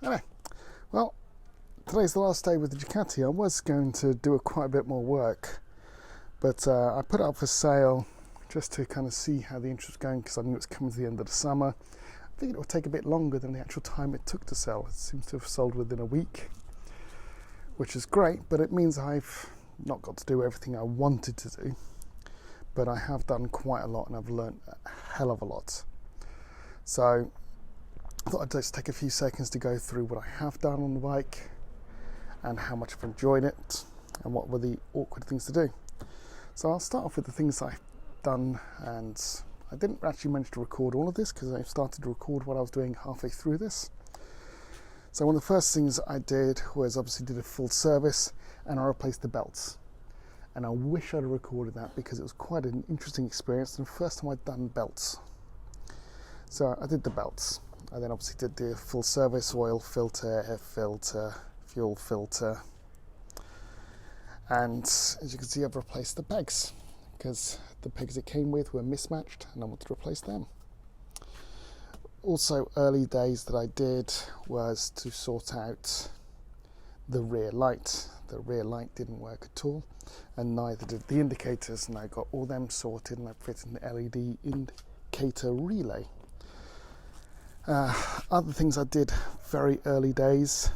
Anyway, well, today's the last day with the Ducati. I was going to do quite a bit more work, but I put it up for sale just to kind of see how the interest was going, because I knew it was coming to the end of the summer. I figured it would take a bit longer than the actual time it took to sell. It seems to have sold within a week, which is great, but it means I've not got to do everything I wanted to do, but I have done quite a lot and I've learned a hell of a lot. So I thought I'd just take a few seconds to go through what I have done on the bike and how much I've enjoyed it and what were the awkward things to do. So I'll start off with the things I've done, and I didn't actually manage to record all of this because I started to record what I was doing halfway through this. So one of the first things I did was obviously did a full service and I replaced the belts. And I wish I'd have recorded that because it was quite an interesting experience and the first time I'd done belts. So I did the belts. I then obviously did the full service, oil filter, air filter, fuel filter. And as you can see, I've replaced the pegs because the pegs it came with were mismatched and I wanted to replace them. Also, early days that I did was to sort out the rear light. The rear light didn't work at all, and neither did the indicators, and I got all them sorted and I fitted an LED indicator relay. Other things I did very early days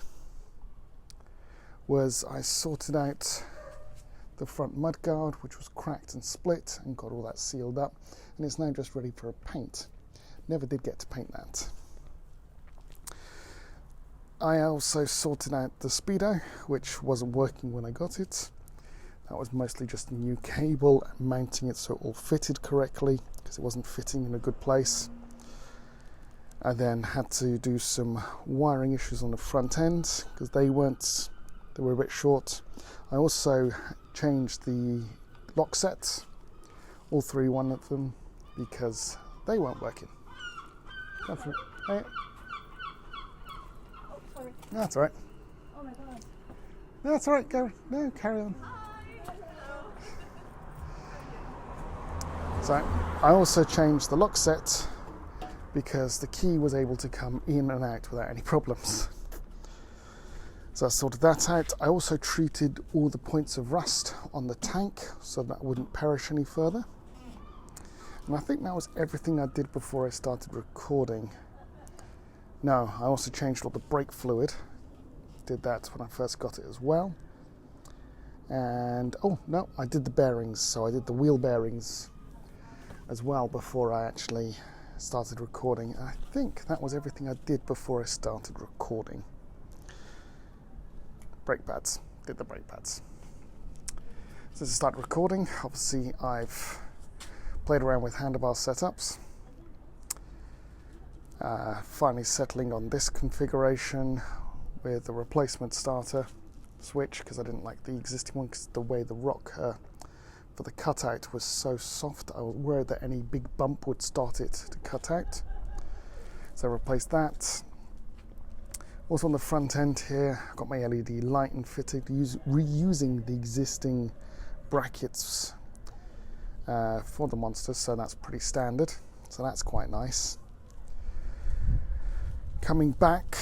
was I sorted out the front mudguard, which was cracked and split, and got all that sealed up, and it's now just ready for a paint. Never did get to paint that. I also sorted out the speedo, which wasn't working when I got it. That was mostly just a new cable and mounting it so it all fitted correctly, because it wasn't fitting in a good place. I then had to do some wiring issues on the front end because they were a bit short. I also changed the lock sets, all three, one of them, because they weren't working. Go for it. Hey. Oh, sorry. No, that's all right. Oh my God. No, that's all right, Gary. No, carry on. So I also changed the lock set because the key was able to come in and out without any problems. So I sorted that out. I also treated all the points of rust on the tank so that it wouldn't perish any further. And I think that was everything I did before I started recording. No, I also changed all the brake fluid. Did that when I first got it as well. And, oh no, I did the bearings. So I did the wheel bearings as well before I actually started recording. I think that was everything I did before I started recording. Brake pads, did the brake pads. Since I started recording, obviously I've played around with handlebar setups. Finally settling on this configuration with the replacement starter switch, because I didn't like the existing one because the way the rock for the cutout was so soft. I was worried that any big bump would start it to cut out. So I replaced that. Also on the front end here, I've got my LED light and fitted, reusing the existing brackets for the Monster, so that's pretty standard. So that's quite nice. Coming back,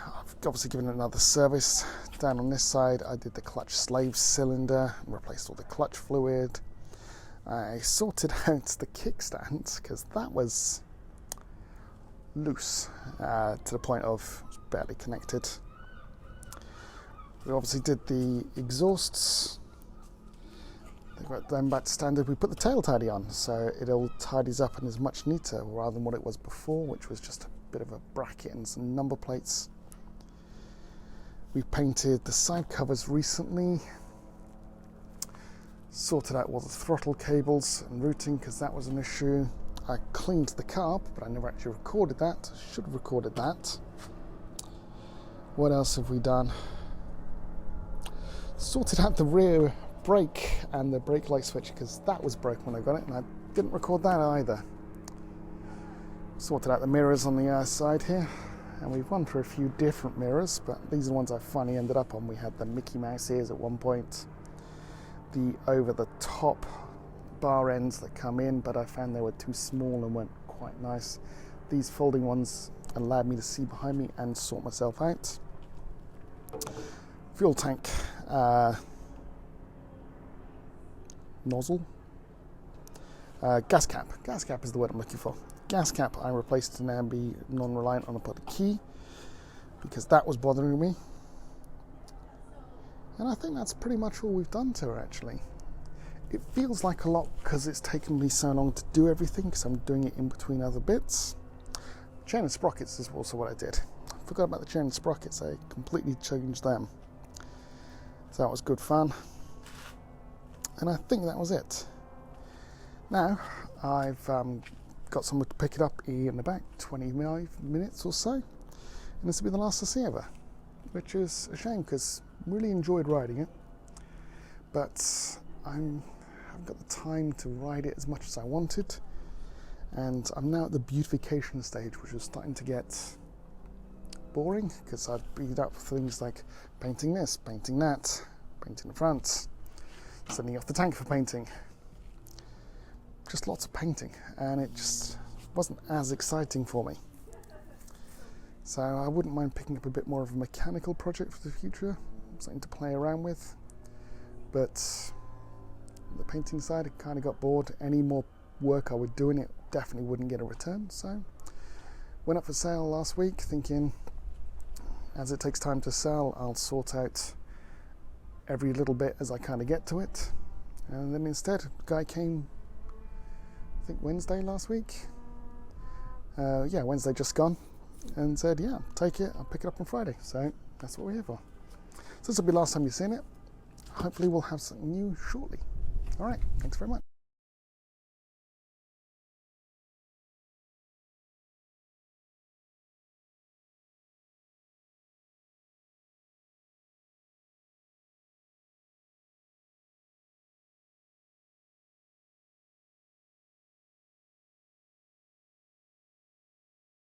I've obviously given it another service. Down on this side, I did the clutch slave cylinder and replaced all the clutch fluid. I sorted out the kickstand because that was loose to the point of barely connected. We obviously did the exhausts. They got them back to standard. We put the tail tidy on, so it all tidies up and is much neater rather than what it was before, which was just a bit of a bracket and some number plates. We painted the side covers recently. Sorted out all the throttle cables and routing because that was an issue. I cleaned the carb, but I never actually recorded that. Should have recorded that. What else have we done? Sorted out the rear brake and the brake light switch because that was broken when I got it, and I didn't record that either. Sorted out the mirrors on the side here, and we've gone for a few different mirrors, but these are the ones I finally ended up on. We had the Mickey Mouse ears at one point, the over-the-top bar ends that come in, but I found they were too small and weren't quite nice. These folding ones allowed me to see behind me and sort myself out. Fuel tank nozzle. Gas cap is the word I'm looking for. Gas cap I replaced to now be non-reliant on a public key, because that was bothering me. And I think that's pretty much all we've done to her, actually. It feels like a lot because it's taken me so long to do everything, because I'm doing it in between other bits. Chain and sprockets is also what I did. I forgot about the chain and sprockets. I completely changed them. So that was good fun. And I think that was it. Now, I've got someone to pick it up in about 25 minutes or so. And this will be the last I see of her, which is a shame because I really enjoyed riding it. But I haven't got the time to ride it as much as I wanted. And I'm now at the beautification stage, which is starting to get boring because I've beat up things like painting this, painting that, painting the front, sending off the tank for painting. Just lots of painting, and it just wasn't as exciting for me. So I wouldn't mind picking up a bit more of a mechanical project for the future, something to play around with. But the painting side, I kind of got bored. Any more work I would do in it definitely wouldn't get a return. So went up for sale last week, thinking as it takes time to sell, I'll sort out every little bit as I kind of get to it. And then instead, the guy came, I think Wednesday last week. Wednesday just gone, and said, yeah, take it, I'll pick it up on Friday. So that's what we're here for. So this will be the last time you've seen it. Hopefully we'll have something new shortly. All right, thanks very much.